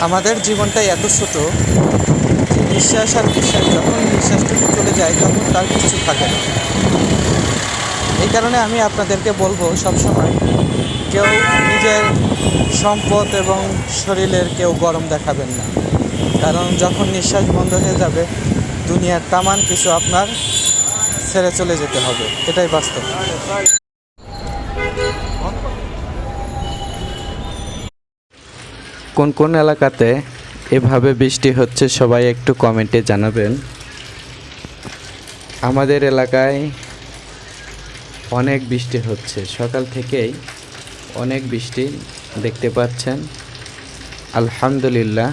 আমাদের জীবনটাই এত ছোট যে নিঃশ্বাস আর নিঃশ্বাস, যখন নিঃশ্বাসটুকু চলে যায় তখন তার কিছু থাকে না। এই কারণে আমি আপনাদেরকে বলবো, সবসময় কেউ নিজের সম্পদ এবং শরীরের কেউ গরম দেখাবেন না, কারণ যখন নিঃশ্বাস বন্ধ হয়ে যাবে দুনিয়ার তামান কিছু আপনার ছেড়ে চলে যেতে হবে, এটাই বাস্তব। কোন কোন এলাকাতে এভাবে বৃষ্টি হচ্ছে সবাই একটু কমেন্টে জানাবেন। আমাদের এলাকায় অনেক বৃষ্টি হচ্ছে, সকাল থেকেই অনেক বৃষ্টি দেখতে পাচ্ছেন। আলহামদুলিল্লাহ,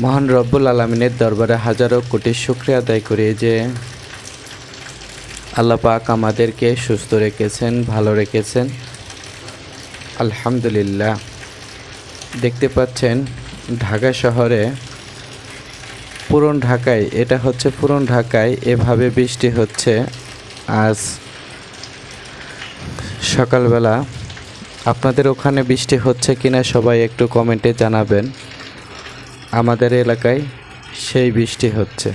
মহান রব্বুল আলামিনের দরবারে হাজারো কোটি শুকরিয়া আদায় করি যে আল্লাহ পাক আমাদেরকে সুস্থ রেখেছেন, ভালো রেখেছেন। আলহামদুলিল্লাহ। দেখতে পাচ্ছেন ঢাকা শহরে, পুরন ঢাকায়, এটা হচ্ছে পুরন ঢাকায় এভাবে বৃষ্টি হচ্ছে আজ সকালবেলা। আপনাদের ওখানে বৃষ্টি হচ্ছে কিনা সবাই একটু কমেন্টে জানাবেন। আমাদের এলাকায় সেই বৃষ্টি হচ্ছে।